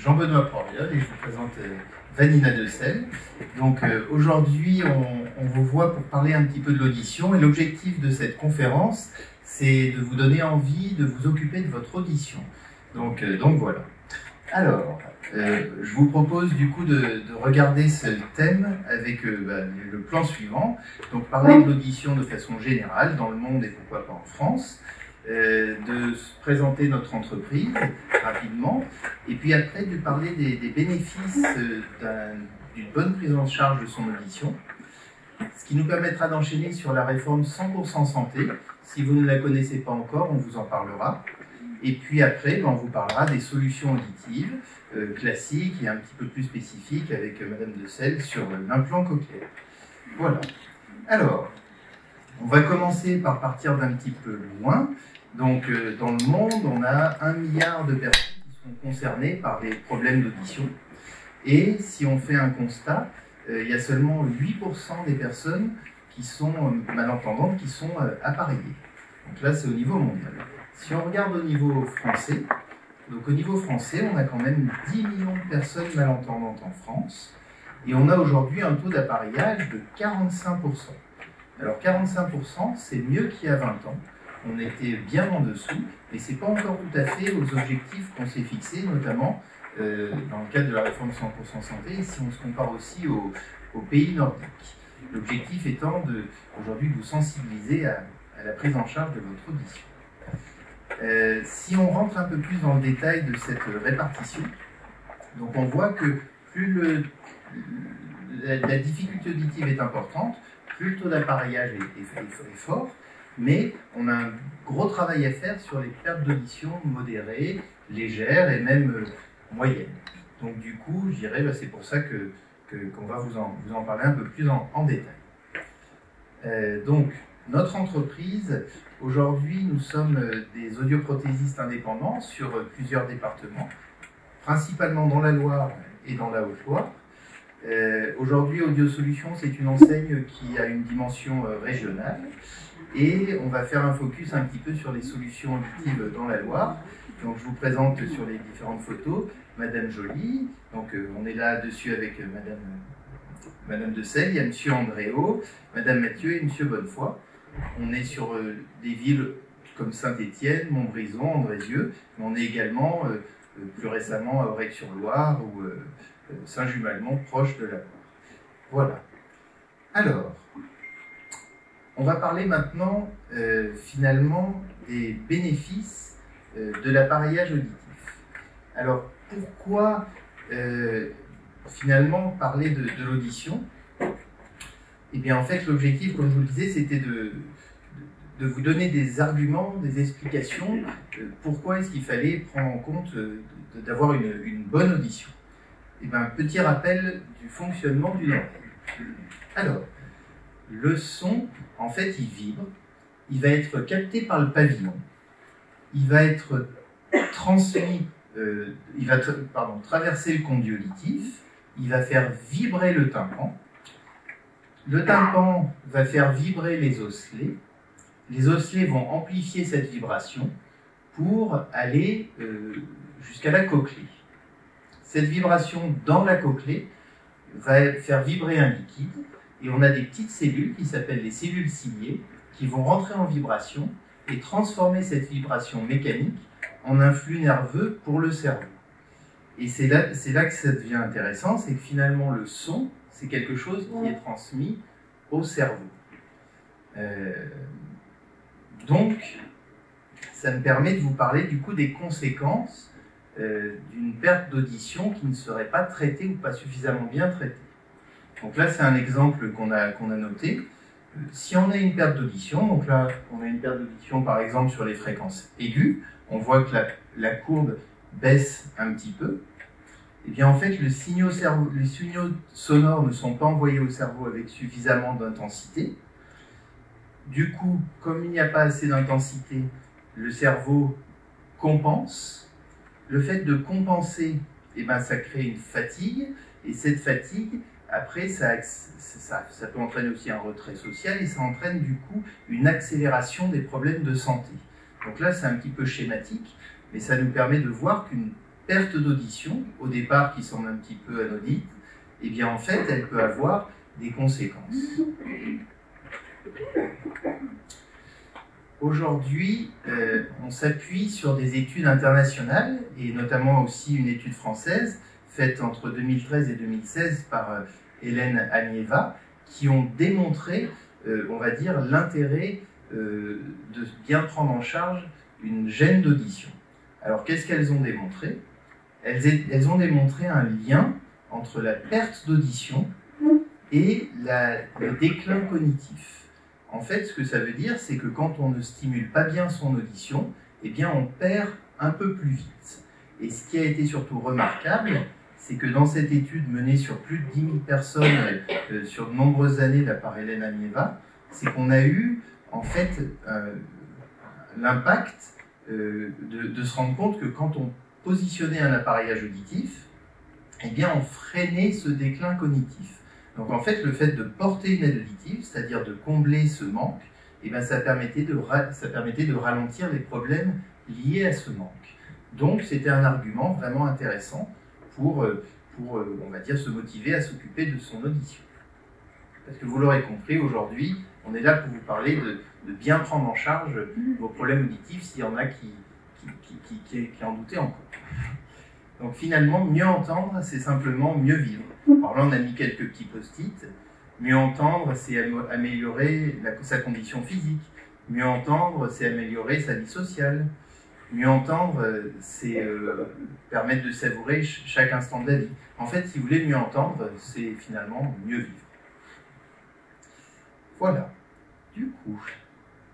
Jean-Benoît Proviol et je vous présente Vanina Decelle. Donc aujourd'hui, on vous voit pour parler un petit peu de l'audition et l'objectif de cette conférence, c'est de vous donner envie de vous occuper de votre audition. Donc voilà. Alors, je vous propose du coup de regarder ce thème avec le plan suivant. Donc parler de l'audition de façon générale dans le monde et pourquoi pas en France. De se présenter notre entreprise rapidement, et puis après de parler des bénéfices d'une bonne prise en charge de son audition, ce qui nous permettra d'enchaîner sur la réforme 100% santé. Si vous ne la connaissez pas encore, on vous en parlera. Et puis après, on vous parlera des solutions auditives classiques et un petit peu plus spécifiques avec Madame Decelle sur l'implant cochléaire. Voilà. Alors, on va commencer par partir d'un petit peu loin. Donc, dans le monde, on a 1 milliard de personnes qui sont concernées par des problèmes d'audition. Et si on fait un constat, il y a seulement 8% des personnes qui sont malentendantes qui sont appareillées. Donc là, c'est au niveau mondial. Si on regarde au niveau français, donc au niveau français, on a quand même 10 millions de personnes malentendantes en France. Et on a aujourd'hui un taux d'appareillage de 45%. Alors 45%, c'est mieux qu'il y a 20 ans. On était bien en dessous, mais ce n'est pas encore tout à fait aux objectifs qu'on s'est fixés, notamment dans le cadre de la réforme 100% santé, et si on se compare aussi aux pays nordiques. L'objectif étant aujourd'hui de vous sensibiliser à la prise en charge de votre audition. Si on rentre un peu plus dans le détail de cette répartition, donc on voit que plus la difficulté auditive est importante, plus le taux d'appareillage est fort, mais on a un gros travail à faire sur les pertes d'audition modérées, légères et même moyennes. Donc du coup, je dirais, c'est pour ça qu'on va vous en parler un peu plus en détail. Donc, notre entreprise, aujourd'hui, nous sommes des audioprothésistes indépendants sur plusieurs départements, principalement dans la Loire et dans la Haute-Loire. Aujourd'hui, Audio Solutions, c'est une enseigne qui a une dimension régionale et on va faire un focus un petit peu sur les solutions auditives dans la Loire. Donc, je vous présente sur les différentes photos Madame Joly. Donc, on est là-dessus avec Madame Decelle. Il y a Monsieur Andréo, Madame Mathieu et Monsieur Bonnefoy. On est sur des villes comme Saint-Étienne, Montbrison, Andrézieux, mais on est également plus récemment à Aurec-sur-Loire ou Saint-Just-Malmont, proche de la Loire. Voilà. Alors, on va parler maintenant finalement des bénéfices de l'appareillage auditif. Alors, pourquoi finalement parler de l'audition? Eh bien, en fait, l'objectif, comme je vous le disais, c'était de vous donner des arguments, des explications, pourquoi est-ce qu'il fallait prendre en compte d'avoir une bonne audition. Eh bien, petit rappel du fonctionnement d'une oreille. Alors, le son, en fait, il vibre, il va être capté par le pavillon, il va être transmis, il va traverser le conduit auditif, il va faire vibrer le tympan va faire vibrer les osselets vont amplifier cette vibration pour aller jusqu'à la cochlée. Cette vibration dans la cochlée va faire vibrer un liquide et on a des petites cellules qui s'appellent les cellules ciliées qui vont rentrer en vibration et transformer cette vibration mécanique en un flux nerveux pour le cerveau. Et c'est là que ça devient intéressant, c'est que finalement le son, c'est quelque chose qui est transmis au cerveau. Donc, ça me permet de vous parler du coup des conséquences d'une perte d'audition qui ne serait pas traitée ou pas suffisamment bien traitée. Donc là, c'est un exemple qu'on a noté. Si on a une perte d'audition, donc là, on a une perte d'audition par exemple sur les fréquences aiguës, on voit que la courbe baisse un petit peu. Et bien en fait, les signaux sonores ne sont pas envoyés au cerveau avec suffisamment d'intensité. Du coup, comme il n'y a pas assez d'intensité, le cerveau compense. Le fait de compenser, ça crée une fatigue. Et cette fatigue, après, ça peut entraîner aussi un retrait social et ça entraîne du coup une accélération des problèmes de santé. Donc là, c'est un petit peu schématique, mais ça nous permet de voir qu'une perte d'audition, au départ qui semble un petit peu anodine, eh bien en fait, elle peut avoir des conséquences. Aujourd'hui, on s'appuie sur des études internationales, et notamment aussi une étude française, faite entre 2013 et 2016 par Hélène Anieva, qui ont démontré, on va dire, l'intérêt de bien prendre en charge une gêne d'audition. Alors, qu'est-ce qu'elles ont démontré? Elles ont démontré un lien entre la perte d'audition et le déclin cognitif. En fait, ce que ça veut dire, c'est que quand on ne stimule pas bien son audition, eh bien, on perd un peu plus vite. Et ce qui a été surtout remarquable, c'est que dans cette étude menée sur plus de 10 000 personnes sur de nombreuses années par Hélène Anieva, c'est qu'on a eu, en fait, l'impact de se rendre compte que quand on positionnait un appareillage auditif, eh bien, on freinait ce déclin cognitif. Donc en fait, le fait de porter une aide auditive, c'est-à-dire de combler ce manque, eh bien, ça permettait de ralentir les problèmes liés à ce manque. Donc c'était un argument vraiment intéressant pour, on va dire, se motiver à s'occuper de son audition. Parce que vous l'aurez compris, aujourd'hui, on est là pour vous parler de bien prendre en charge vos problèmes auditifs s'il y en a qui en doutaient encore. Donc finalement, mieux entendre, c'est simplement mieux vivre. Alors là, on a mis quelques petits post-it. Mieux entendre, c'est améliorer sa condition physique. Mieux entendre, c'est améliorer sa vie sociale. Mieux entendre, c'est permettre de savourer chaque instant de la vie. En fait, si vous voulez mieux entendre, c'est finalement mieux vivre. Voilà. Du coup,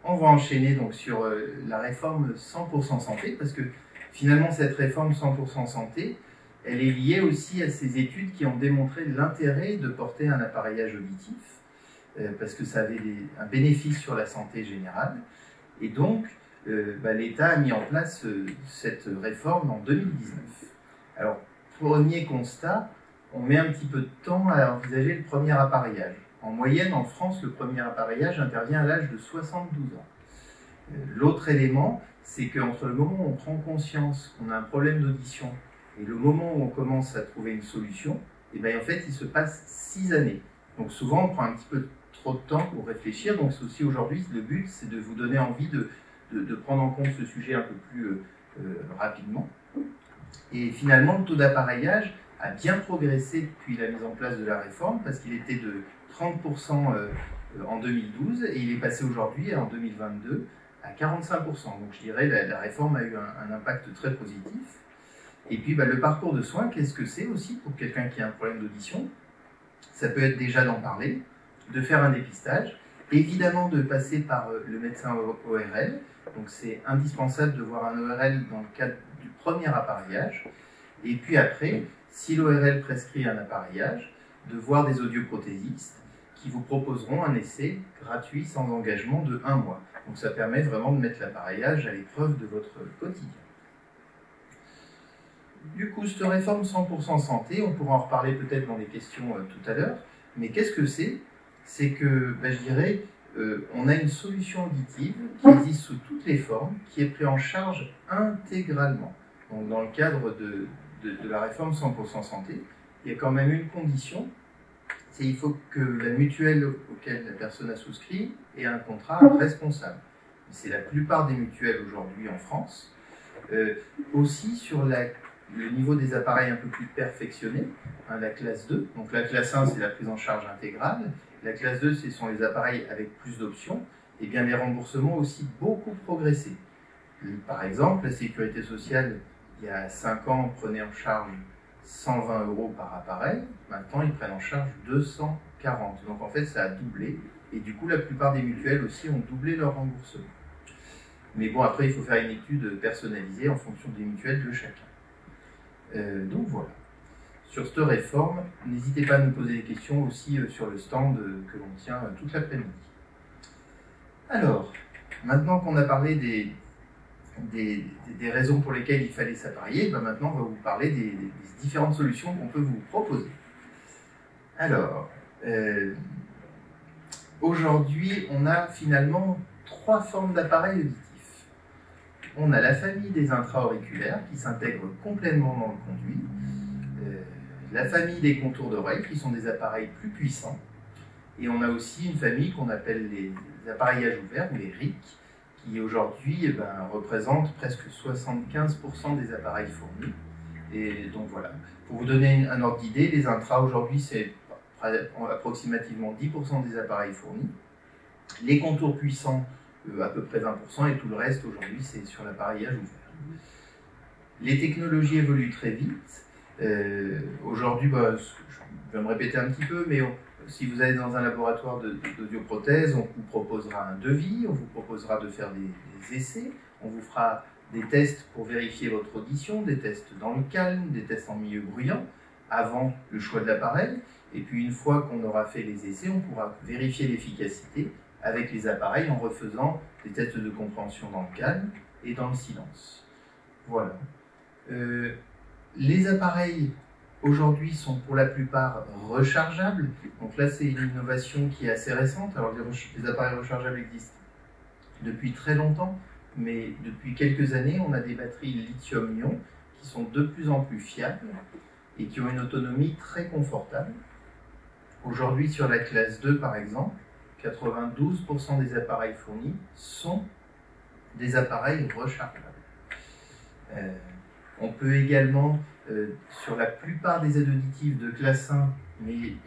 on va enchaîner donc sur la réforme 100% santé, parce que finalement, cette réforme 100% santé, elle est liée aussi à ces études qui ont démontré l'intérêt de porter un appareillage auditif, parce que ça avait un bénéfice sur la santé générale. Et donc, l'État a mis en place cette réforme en 2019. Alors, premier constat, on met un petit peu de temps à envisager le premier appareillage. En moyenne, en France, le premier appareillage intervient à l'âge de 72 ans. L'autre élément, c'est qu'entre le moment où on prend conscience qu'on a un problème d'audition et le moment où on commence à trouver une solution, et bien en fait, il se passe 6 années. Donc souvent, on prend un petit peu trop de temps pour réfléchir. Donc c'est aussi aujourd'hui, le but, c'est de vous donner envie de prendre en compte ce sujet un peu plus rapidement. Et finalement, le taux d'appareillage a bien progressé depuis la mise en place de la réforme, parce qu'il était de 30% en 2012, et il est passé aujourd'hui, en 2022, à 45%. Donc je dirais que la réforme a eu un impact très positif. Et puis le parcours de soins, qu'est-ce que c'est aussi pour quelqu'un qui a un problème d'audition? Ça peut être déjà d'en parler, de faire un dépistage, évidemment de passer par le médecin ORL. Donc c'est indispensable de voir un ORL dans le cadre du premier appareillage. Et puis après, si l'ORL prescrit un appareillage, de voir des audioprothésistes qui vous proposeront un essai gratuit sans engagement de 1 mois. Donc ça permet vraiment de mettre l'appareillage à l'épreuve de votre quotidien. Du coup, cette réforme 100% santé, on pourra en reparler peut-être dans les questions tout à l'heure, mais qu'est-ce que c'est? C'est que, je dirais, on a une solution auditive qui existe sous toutes les formes, qui est prise en charge intégralement. Donc dans le cadre de la réforme 100% santé, il y a quand même une condition, c'est qu'il faut que la mutuelle auquel la personne a souscrit ait un contrat responsable. C'est la plupart des mutuelles aujourd'hui en France. Aussi sur le niveau des appareils un peu plus perfectionnés, la classe 2. Donc la classe 1, c'est la prise en charge intégrale. La classe 2, ce sont les appareils avec plus d'options. Et bien les remboursements ont aussi beaucoup progressé. Par exemple, la sécurité sociale, il y a 5 ans, prenait en charge 120 € par appareil. Maintenant, ils prennent en charge 240. Donc en fait, ça a doublé. Et du coup, la plupart des mutuelles aussi ont doublé leur remboursement. Mais bon, après, il faut faire une étude personnalisée en fonction des mutuelles de chacun. Donc voilà. Sur cette réforme, n'hésitez pas à nous poser des questions aussi sur le stand que l'on tient toute l'après-midi. Alors, maintenant qu'on a parlé des raisons pour lesquelles il fallait s'appareiller, maintenant on va vous parler des différentes solutions qu'on peut vous proposer. Alors, aujourd'hui, on a finalement 3 formes d'appareils auditifs. on a la famille des intra-auriculaires qui s'intègrent complètement dans le conduit, la famille des contours d'oreille qui sont des appareils plus puissants, et on a aussi une famille qu'on appelle les appareillages ouverts, ou les RIC, qui aujourd'hui représentent presque 75% des appareils fournis. Et donc voilà, pour vous donner un ordre d'idée, les intras aujourd'hui c'est approximativement 10% des appareils fournis, les contours puissants à peu près 20%, et tout le reste aujourd'hui c'est sur l'appareillage ouvert. Les technologies évoluent très vite. Aujourd'hui, je vais me répéter un petit peu, mais si vous allez dans un laboratoire d'audioprothèse, on vous proposera un devis, on vous proposera de faire des essais, on vous fera des tests pour vérifier votre audition, des tests dans le calme, des tests en milieu bruyant, avant le choix de l'appareil. Et puis une fois qu'on aura fait les essais, on pourra vérifier l'efficacité avec les appareils en refaisant des tests de compréhension dans le calme et dans le silence. Voilà. Les appareils aujourd'hui sont pour la plupart rechargeables. Donc là, c'est une innovation qui est assez récente. Alors les appareils rechargeables existent depuis très longtemps, mais depuis quelques années, on a des batteries lithium-ion qui sont de plus en plus fiables et qui ont une autonomie très confortable. Aujourd'hui, sur la classe 2, par exemple, 92% des appareils fournis sont des appareils rechargeables. On peut également, sur la plupart des aides auditives de classe 1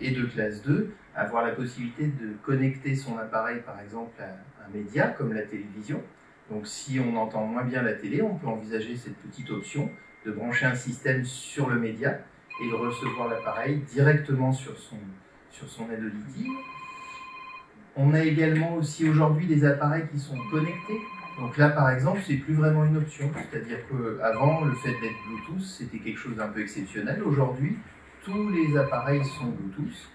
et de classe 2, avoir la possibilité de connecter son appareil, par exemple, à un média comme la télévision. Donc si on entend moins bien la télé, on peut envisager cette petite option de brancher un système sur le média et de recevoir l'appareil directement sur son aide auditive. On a également aussi aujourd'hui des appareils qui sont connectés. Donc là, par exemple, c'est plus vraiment une option. C'est-à-dire qu'avant, le fait d'être Bluetooth, c'était quelque chose d'un peu exceptionnel. Aujourd'hui, tous les appareils sont Bluetooth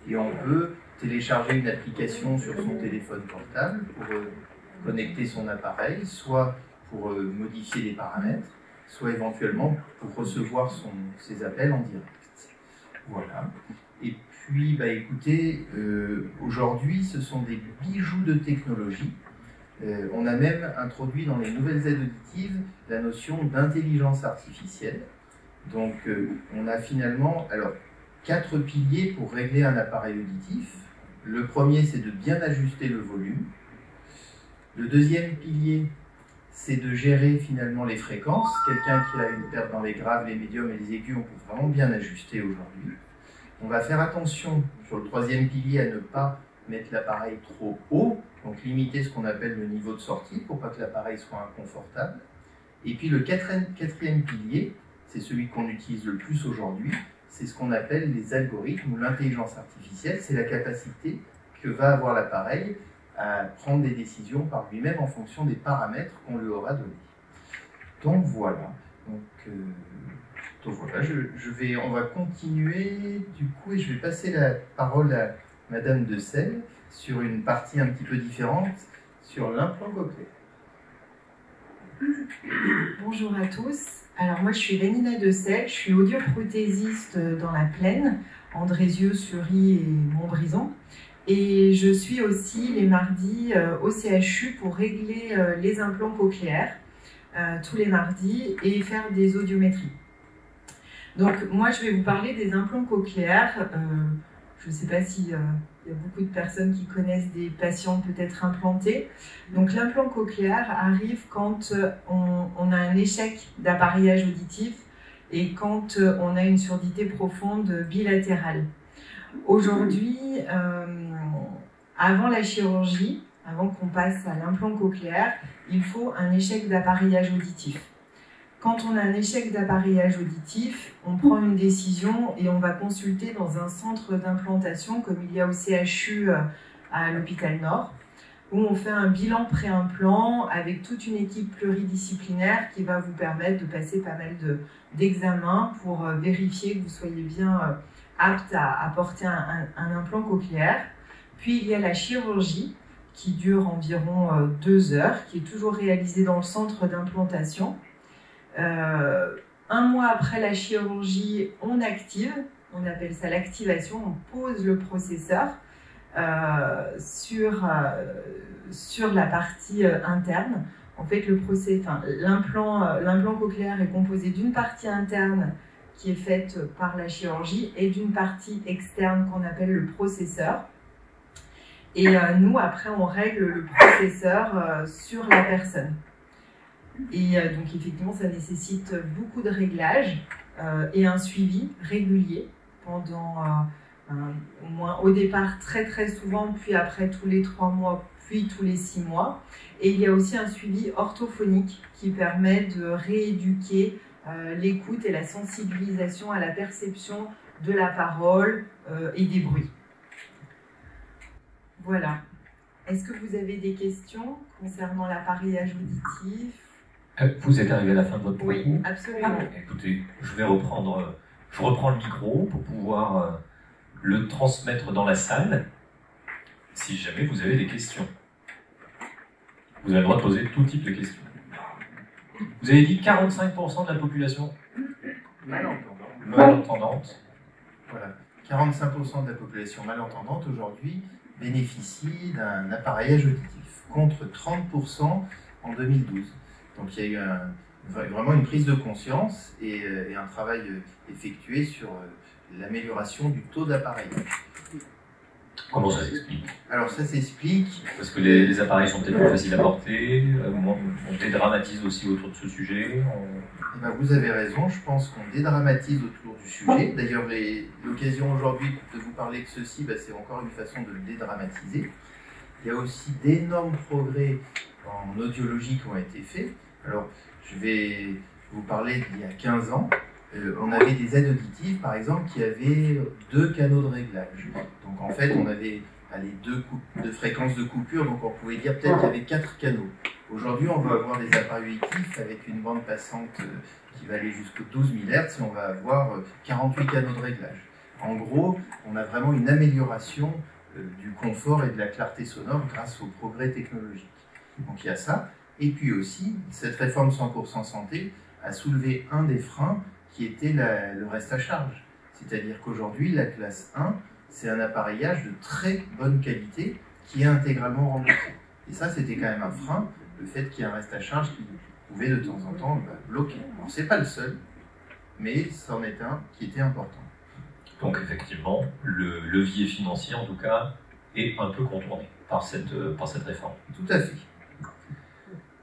et on peut télécharger une application sur son téléphone portable pour connecter son appareil, soit pour modifier les paramètres, soit éventuellement pour recevoir ses appels en direct. Voilà. Et puis, écoutez, aujourd'hui, ce sont des bijoux de technologie. On a même introduit dans les nouvelles aides auditives la notion d'intelligence artificielle. Donc, on a finalement 4 piliers pour régler un appareil auditif. Le premier, c'est de bien ajuster le volume. Le deuxième pilier, c'est de gérer finalement les fréquences. Quelqu'un qui a une perte dans les graves, les médiums et les aigus, on peut vraiment bien ajuster aujourd'hui. On va faire attention sur le troisième pilier à ne pas mettre l'appareil trop haut, donc limiter ce qu'on appelle le niveau de sortie pour pas que l'appareil soit inconfortable. Et puis le quatrième pilier, c'est celui qu'on utilise le plus aujourd'hui, c'est ce qu'on appelle les algorithmes ou l'intelligence artificielle. C'est la capacité que va avoir l'appareil à prendre des décisions par lui-même en fonction des paramètres qu'on lui aura donnés. Donc voilà. Donc voilà, on va continuer du coup et je vais passer la parole à Madame de Selle sur une partie un petit peu différente, sur l'implant cochléaire. Bonjour à tous. Alors moi je suis Vanina de Selle, je suis audioprothésiste dans la Plaine, Andrézieux, Sury et Montbrison. Et je suis aussi les mardis au CHU pour régler les implants cochléaires tous les mardis et faire des audiométries. Donc moi je vais vous parler des implants cochléaires. Je ne sais pas s'il y a beaucoup de personnes qui connaissent des patients peut-être implantés. Donc l'implant cochléaire arrive quand on a un échec d'appareillage auditif et quand on a une surdité profonde bilatérale. Aujourd'hui, avant la chirurgie, avant qu'on passe à l'implant cochléaire, il faut un échec d'appareillage auditif. Quand on a un échec d'appareillage auditif, on prend une décision et on va consulter dans un centre d'implantation comme il y a au CHU à l'hôpital Nord, où on fait un bilan pré-implant avec toute une équipe pluridisciplinaire qui va vous permettre de passer pas mal d'examens pour vérifier que vous soyez bien apte à porter un implant cochléaire. Puis il y a la chirurgie qui dure environ 2 heures, qui est toujours réalisée dans le centre d'implantation. 1 mois après la chirurgie, on active, on appelle ça l'activation, on pose le processeur sur la partie interne En fait, l'implant cochléaire est composé d'une partie interne qui est faite par la chirurgie et d'une partie externe qu'on appelle le processeur. Et nous, après, on règle le processeur sur la personne. Et donc, effectivement, ça nécessite beaucoup de réglages et un suivi régulier pendant au moins au départ très très souvent, puis après tous les 3 mois, puis tous les 6 mois. Et il y a aussi un suivi orthophonique qui permet de rééduquer l'écoute et la sensibilisation à la perception de la parole et des bruits. Voilà. Est-ce que vous avez des questions concernant l'appareillage auditif? Vous êtes arrivé à la fin de votre propos? Oui, absolument. Écoutez, je reprends le micro pour pouvoir le transmettre dans la salle, si jamais vous avez des questions. Vous avez le droit de poser tout type de questions. Vous avez dit 45% de la population malentendante. Voilà. 45% de la population malentendante aujourd'hui bénéficie d'un appareillage auditif, contre 30% en 2012. Donc il y a eu vraiment une prise de conscience et un travail effectué sur l'amélioration du taux d'appareillage. Comment ça s'explique? Alors ça s'explique... Parce que les appareils sont peut-être plus faciles à porter, on dédramatise aussi autour de ce sujet. Eh ben, vous avez raison, je pense qu'on dédramatise autour du sujet. D'ailleurs, l'occasion aujourd'hui de vous parler de ceci, c'est encore une façon de le dédramatiser. Il y a aussi d'énormes progrès en audiologie qui ont été faits. Alors, je vais vous parler d'il y a 15 ans. On avait des aides auditives, par exemple, qui avaient 2 canaux de réglage. Donc en fait, on avait deux fréquences de coupure, donc on pouvait dire peut-être qu'il y avait 4 canaux. Aujourd'hui, on va avoir des appareils auditifs avec une bande passante qui va aller jusqu'aux 12 000 Hz et on va avoir 48 canaux de réglage. En gros, on a vraiment une amélioration du confort et de la clarté sonore grâce au progrès technologique. Donc il y a ça. Et puis aussi, cette réforme 100% santé a soulevé un des freins qui était le reste à charge. C'est-à-dire qu'aujourd'hui, la classe 1, c'est un appareillage de très bonne qualité qui est intégralement remboursé. Et ça, c'était quand même un frein, le fait qu'il y ait un reste à charge qui pouvait de temps en temps bloquer. Alors, c'est pas le seul, mais c'en est un qui était important. Donc effectivement, le levier financier, en tout cas, est un peu contourné par cette réforme. Tout à fait.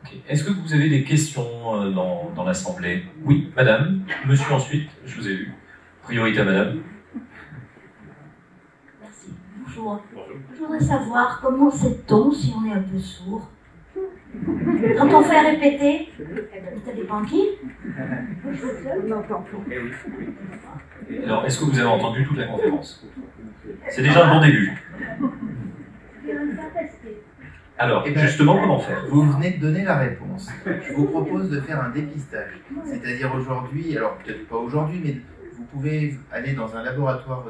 Okay. Est-ce que vous avez des questions dans l'Assemblée? Oui, madame. Monsieur ensuite, je vous ai vu. Priorité à madame. Merci. Bonjour. Je voudrais savoir comment sait-on si on est un peu sourd? Quand on fait répéter, ça dépend qui? On n'entend plus. Alors, est-ce que vous avez entendu toute la conférence? C'est déjà un bon début. Alors, justement, comment faire? Vous venez de donner la réponse. Je vous propose de faire un dépistage. C'est-à-dire aujourd'hui, alors peut-être pas aujourd'hui, mais vous pouvez aller dans un laboratoire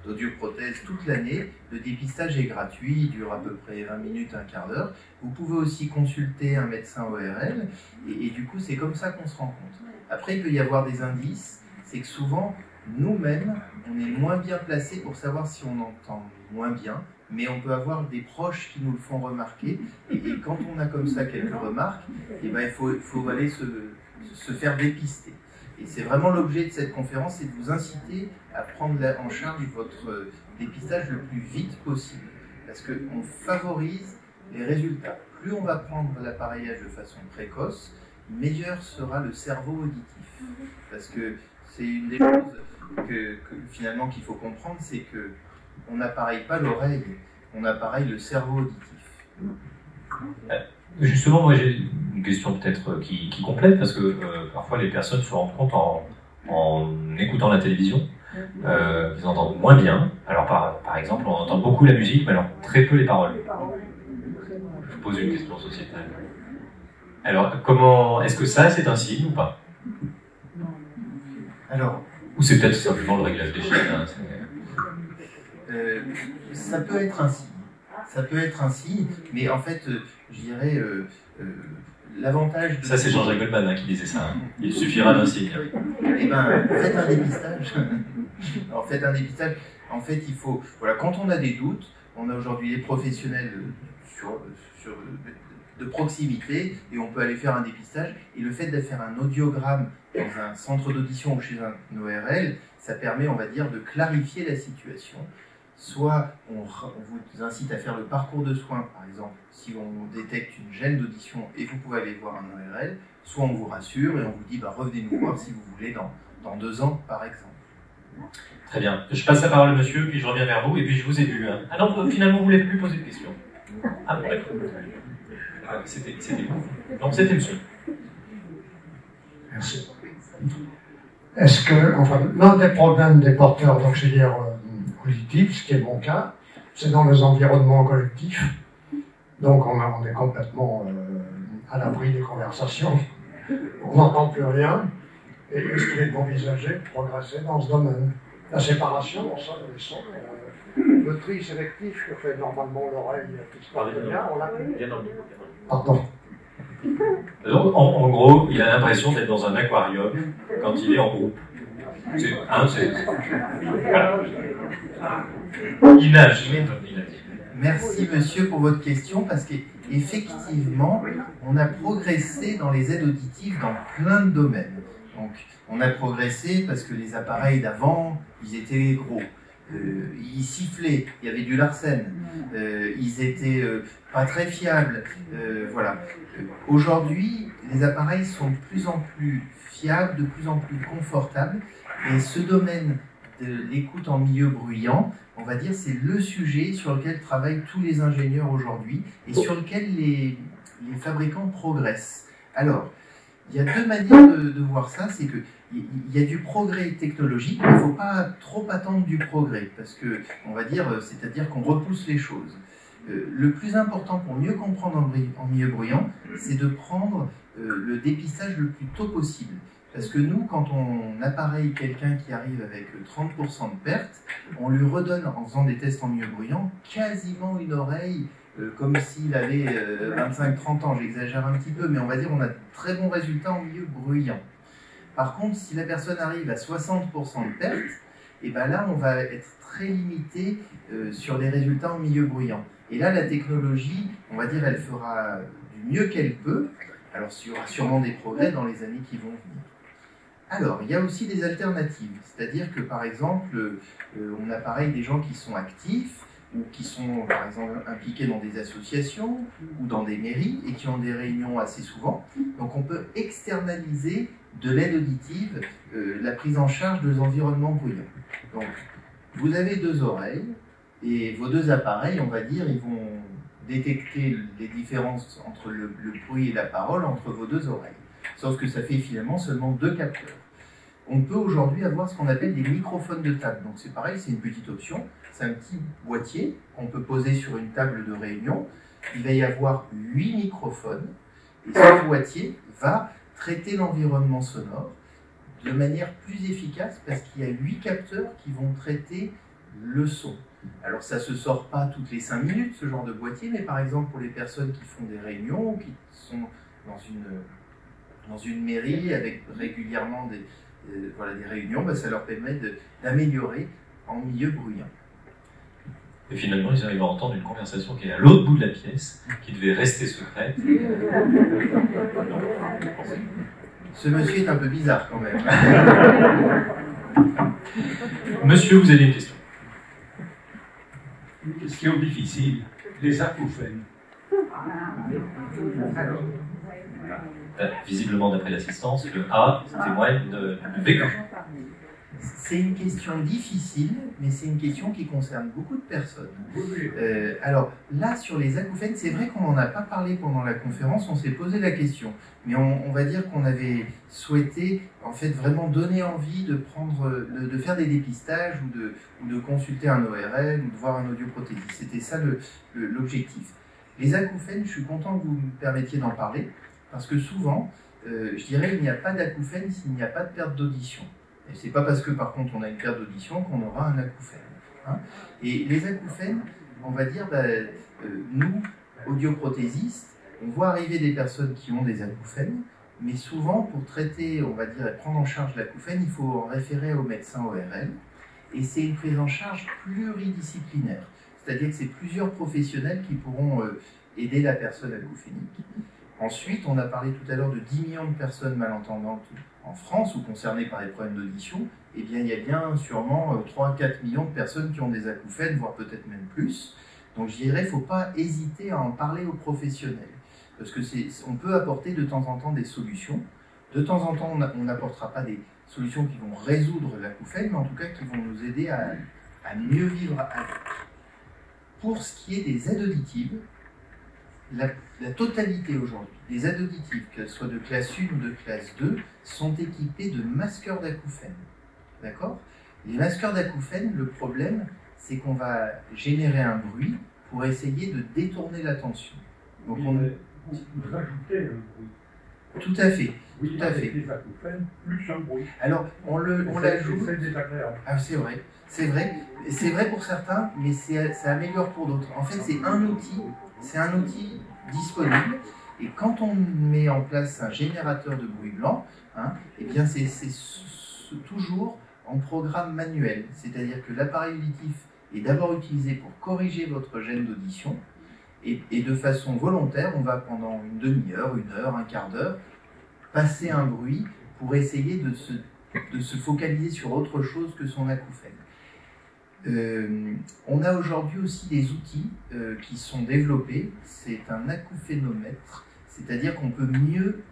d'audioprothèse toute l'année. Le dépistage est gratuit, il dure à peu près 20 minutes, un quart d'heure. Vous pouvez aussi consulter un médecin ORL, et du coup, c'est comme ça qu'on se rend compte. Après, il peut y avoir des indices, c'est que souvent, nous-mêmes, on est moins bien placés pour savoir si on entend moins bien, mais on peut avoir des proches qui nous le font remarquer, et quand on a comme ça quelques remarques, eh ben, il faut aller se faire dépister. Et c'est vraiment l'objet de cette conférence, c'est de vous inciter à prendre en charge votre dépistage le plus vite possible, parce qu'on favorise les résultats. Plus on va prendre l'appareillage de façon précoce, meilleur sera le cerveau auditif, parce que c'est une des choses finalement qu'il faut comprendre, c'est que on n'appareille pas l'oreille, on appareille le cerveau auditif. Justement, moi j'ai une question peut-être qui complète, parce que parfois les personnes se rendent compte en écoutant la télévision qu'ils entendent moins bien. Alors par exemple, on entend beaucoup la musique, mais alors très peu les paroles. Je vous pose une question sociétale. Alors, est-ce que ça c'est un signe ou pas? Alors, ou c'est peut-être simplement le réglage des chaînes, hein, ça peut être un signe. Ça peut être un signe, mais en fait, je dirais, l'avantage de... Ça, c'est Jean-Jacques Goldman qui disait ça. Hein. Il suffira d'un signe. Eh bien, faites un dépistage. Alors, faites un dépistage. En fait, il faut... Voilà, quand on a des doutes, on a aujourd'hui les professionnels de proximité et on peut aller faire un dépistage. Et le fait de faire un audiogramme dans un centre d'audition ou chez un ORL, ça permet, on va dire, de clarifier la situation. Soit on vous incite à faire le parcours de soins, par exemple, si on détecte une gêne d'audition et vous pouvez aller voir un ORL, soit on vous rassure et on vous dit bah, revenez nous voir si vous voulez dans 2 ans, par exemple. Très bien. Je passe la parole à monsieur, puis je reviens vers vous, et puis je vous ai vu. Hein. Ah non, finalement, vous ne voulez plus poser de questions. Ah bon, d'accord. C'était vous. Donc c'était monsieur. Merci. Est-ce que, enfin, l'un des problèmes des porteurs d'auxiliaires auditifs, ce qui est mon cas, c'est dans les environnements collectifs. Donc on est complètement à l'abri des conversations. On n'entend plus rien. Et est-ce qu'il est envisagé de progresser dans ce domaine? La séparation, ça, les sons, le tri sélectif que fait normalement l'oreille qui se passe bien, on l'a plus. Pardon. Donc, en gros, il a l'impression d'être dans un aquarium quand il est en groupe. Voilà. Il nage. Merci monsieur pour votre question, parce qu'effectivement, on a progressé dans les aides auditives dans plein de domaines. Donc, on a progressé parce que les appareils d'avant, ils étaient gros. Ils sifflaient, il y avait du Larsen, ils étaient pas très fiables. Voilà. Aujourd'hui, les appareils sont de plus en plus fiables, de plus en plus confortables. Et ce domaine de l'écoute en milieu bruyant, on va dire, c'est le sujet sur lequel travaillent tous les ingénieurs aujourd'hui et sur lequel les fabricants progressent. Alors, il y a 2 manières de voir ça, c'est que il y a du progrès technologique, mais il ne faut pas trop attendre du progrès, parce que, on va dire, c'est-à-dire qu'on repousse les choses. Le plus important pour mieux comprendre en milieu bruyant, c'est de prendre le dépistage le plus tôt possible. Parce que nous, quand on appareille quelqu'un qui arrive avec 30% de perte, on lui redonne, en faisant des tests en milieu bruyant, quasiment une oreille, comme s'il avait 25-30 ans, j'exagère un petit peu, mais on va dire on a de très bons résultats en milieu bruyant. Par contre, si la personne arrive à 60% de perte, et ben là, on va être très limité sur les résultats en milieu bruyant. Et là, la technologie, on va dire, elle fera du mieux qu'elle peut. Alors, il y aura sûrement des progrès dans les années qui vont venir. Alors, il y a aussi des alternatives. C'est-à-dire que, par exemple, on appareille des gens qui sont actifs, ou qui sont, par exemple, impliqués dans des associations ou dans des mairies et qui ont des réunions assez souvent. Donc, on peut externaliser de l'aide auditive la prise en charge de l'environnement bruyant. Donc, vous avez 2 oreilles et vos 2 appareils, on va dire, ils vont détecter les différences entre le bruit et la parole entre vos 2 oreilles. Sauf que ça fait finalement seulement 2 capteurs. On peut aujourd'hui avoir ce qu'on appelle des microphones de table. Donc c'est pareil, c'est une petite option. C'est un petit boîtier qu'on peut poser sur une table de réunion. Il va y avoir 8 microphones. Et ce boîtier va traiter l'environnement sonore de manière plus efficace parce qu'il y a 8 capteurs qui vont traiter le son. Alors ça ne se sort pas toutes les 5 minutes, ce genre de boîtier, mais par exemple pour les personnes qui font des réunions ou qui sont dans une mairie avec régulièrement des réunions, ben ça leur permet d'améliorer en milieu bruyant. Et finalement, ils arrivent à entendre une conversation qui est à l'autre bout de la pièce, qui devait rester secrète. Ce monsieur est un peu bizarre quand même. Monsieur, vous avez une question? Une question difficile. Les acouphènes. Visiblement, d'après l'assistance, le A témoigne de vécu. C'est une question difficile, mais c'est une question qui concerne beaucoup de personnes. Alors là, sur les acouphènes, c'est vrai qu'on n'en a pas parlé pendant la conférence, on s'est posé la question. Mais on va dire qu'on avait souhaité en fait vraiment donner envie de faire des dépistages ou de consulter un ORL ou de voir un audioprothésiste. C'était ça l'objectif. Les acouphènes, je suis content que vous me permettiez d'en parler, parce que souvent, je dirais, il n'y a pas d'acouphène s'il n'y a pas de perte d'audition. Et c'est pas parce que par contre on a une perte d'audition qu'on aura un acouphène. Hein. Et les acouphènes, on va dire, nous, audioprothésistes, on voit arriver des personnes qui ont des acouphènes, mais souvent pour traiter, on va dire, et prendre en charge l'acouphène, il faut en référer au médecin ORL. Et c'est une prise en charge pluridisciplinaire. C'est-à-dire que c'est plusieurs professionnels qui pourront aider la personne acouphénique. Ensuite, on a parlé tout à l'heure de 10 millions de personnes malentendantes en France ou concernées par des problèmes d'audition. Eh bien, il y a bien sûrement 3-4 millions de personnes qui ont des acouphènes, voire peut-être même plus. Donc, je dirais, il ne faut pas hésiter à en parler aux professionnels. Parce que on peut apporter de temps en temps des solutions. De temps en temps, on n'apportera pas des solutions qui vont résoudre l'acouphène, mais en tout cas qui vont nous aider à mieux vivre avec. Pour ce qui est des aides auditives, la totalité aujourd'hui des aides auditives, qu'elles soient de classe 1 ou de classe 2, sont équipées de masqueurs d'acouphènes. D'accord? Les masqueurs d'acouphènes, le problème, c'est qu'on va générer un bruit pour essayer de détourner l'attention. Donc vous rajoutez un bruit. Tout à fait. Oui, tout à fait. Les acouphènes, plus un bruit. Alors, on l'ajoute. C'est désagréable. Ah, c'est vrai. C'est vrai. C'est vrai pour certains, mais ça améliore pour d'autres. En fait, c'est un outil disponible. Et quand on met en place un générateur de bruit blanc, eh bien, c'est toujours en programme manuel. C'est-à-dire que l'appareil auditif est d'abord utilisé pour corriger votre gêne d'audition. Et de façon volontaire, on va pendant une demi-heure, une heure, un quart d'heure, passer un bruit pour essayer de se focaliser sur autre chose que son acouphène. On a aujourd'hui aussi des outils qui sont développés. C'est un acouphénomètre, c'est-à-dire qu'on peut mieux,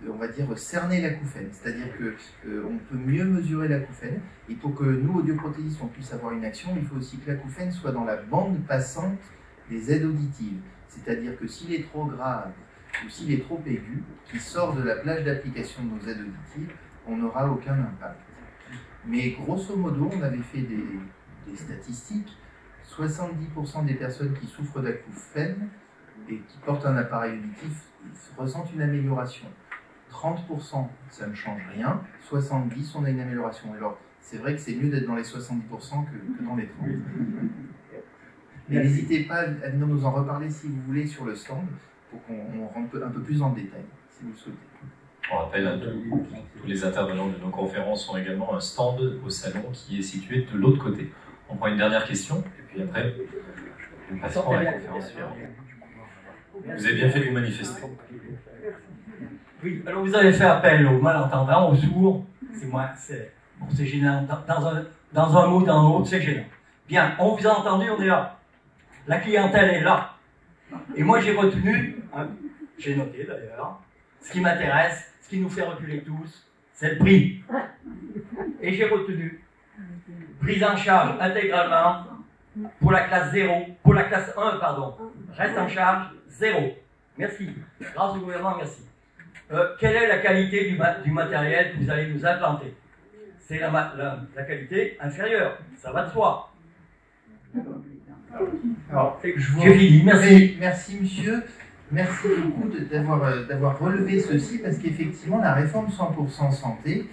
on va dire, cerner l'acouphène. C'est-à-dire qu'on peut mieux mesurer l'acouphène. Et pour que nous, audioprothésistes, on puisse avoir une action, il faut aussi que l'acouphène soit dans la bande passante des aides auditives. C'est-à-dire que s'il est trop grave ou s'il est trop aigu, qui sort de la plage d'application de nos aides auditives, on n'aura aucun impact. Mais grosso modo, on avait fait des statistiques. 70% des personnes qui souffrent d'acouphènes et qui portent un appareil auditif ressentent une amélioration. 30%, ça ne change rien. 70%, on a une amélioration. Alors, c'est vrai que c'est mieux d'être dans les 70% que dans les 30%. Mais n'hésitez pas à nous en reparler si vous voulez sur le stand, pour qu'on rentre un peu plus dans le détail, si vous le souhaitez. On rappelle, tous les intervenants de nos conférences ont également un stand au salon qui est situé de l'autre côté. On prend une dernière question, et puis après, nous passerons à la conférence suivante. Vous avez bien fait de vous manifester. Oui, alors vous avez fait appel aux malentendants, aux sourds. C'est gênant. Dans un mot, dans l'autre, c'est gênant. Bien, on vous a entendu, on est là. La clientèle est là. Et moi, j'ai retenu, j'ai noté d'ailleurs, ce qui m'intéresse, ce qui nous fait reculer tous, c'est le prix. Et j'ai retenu prise en charge intégralement pour la classe 0, pour la classe 1, pardon. Reste en charge 0. Merci. Grâce au gouvernement, merci. Quelle est la qualité du matériel que vous allez nous implanter? C'est la qualité inférieure, ça va de soi. Alors, j'ai fini, merci. Merci monsieur, merci beaucoup d'avoir relevé ceci, parce qu'effectivement la réforme 100% santé,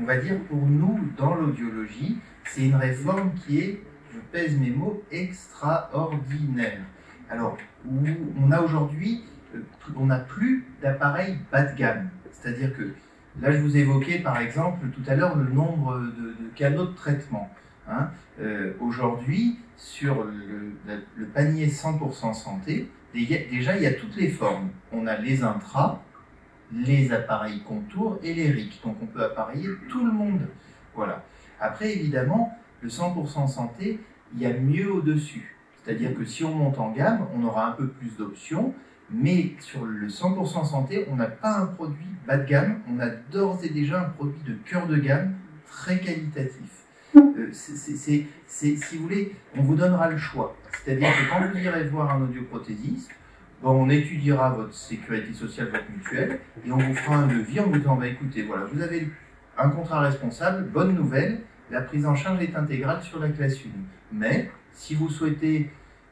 on va dire pour nous dans l'audiologie, c'est une réforme qui est, je pèse mes mots, extraordinaire. Alors, où on a aujourd'hui, on n'a plus d'appareils bas de gamme, c'est-à-dire que là je vous évoquais par exemple tout à l'heure le nombre de canaux de traitement. Aujourd'hui, sur le panier 100% santé, déjà il y a toutes les formes. On a les intras, les appareils contours et les RIC. Donc on peut appareiller tout le monde. Voilà. Après, évidemment, le 100% santé, il y a mieux au-dessus. C'est-à-dire que si on monte en gamme, on aura un peu plus d'options. Mais sur le 100% santé, on n'a pas un produit bas de gamme, on a d'ores et déjà un produit de cœur de gamme très qualitatif. Si vous voulez, on vous donnera le choix. C'est-à-dire que quand vous irez voir un audioprothésiste, on étudiera votre sécurité sociale, votre mutuelle, et on vous fera un devis en vous disant, écoutez, voilà, vous avez un contrat responsable, bonne nouvelle, la prise en charge est intégrale sur la classe 1. Mais, si vous souhaitez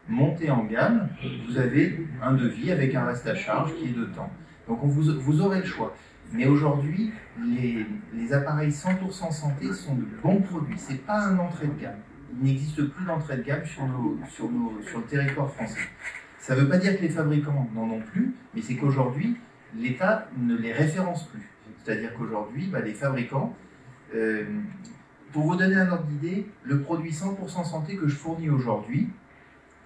monter en gamme, vous avez un devis avec un reste à charge qui est de temps. Donc vous aurez le choix. Mais aujourd'hui, les appareils 100% santé sont de bons produits. Ce n'est pas un entrée de gamme. Il n'existe plus d'entrée de gamme sur le territoire français. Ça ne veut pas dire que les fabricants n'en ont plus, mais c'est qu'aujourd'hui, l'État ne les référence plus. C'est-à-dire qu'aujourd'hui, les fabricants, pour vous donner un ordre d'idée, le produit 100% santé que je fournis aujourd'hui,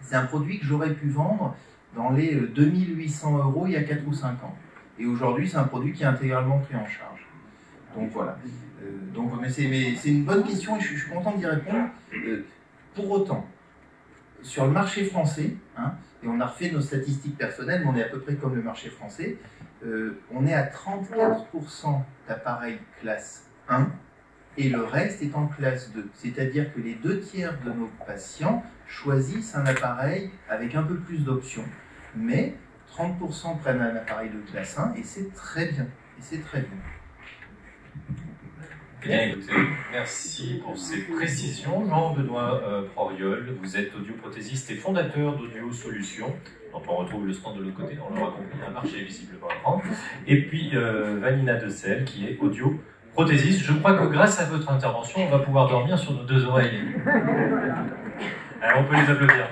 c'est un produit que j'aurais pu vendre dans les 2800 € il y a 4 ou 5 ans. Et aujourd'hui, c'est un produit qui est intégralement pris en charge. Donc voilà. Mais c'est une bonne question et je suis content d'y répondre. Pour autant, sur le marché français, hein, et on a refait nos statistiques personnelles, mais on est à peu près comme le marché français, on est à 34% d'appareils classe 1 et le reste est en classe 2. C'est-à-dire que les 2/3 de nos patients choisissent un appareil avec un peu plus d'options. Mais 30% prennent un appareil de classe 1 et c'est très bien. Bien, écoutez, merci pour ces précisions. Jean-Benoît Proriol, vous êtes audioprothésiste et fondateur d'Audio Solutions, dont on retrouve le stand de l'autre côté, on l'aura compris, un marché visiblement à prendre. Et puis Vanina Decelle, qui est audioprothésiste. Je crois que grâce à votre intervention, on va pouvoir dormir sur nos 2 oreilles. Alors on peut les applaudir.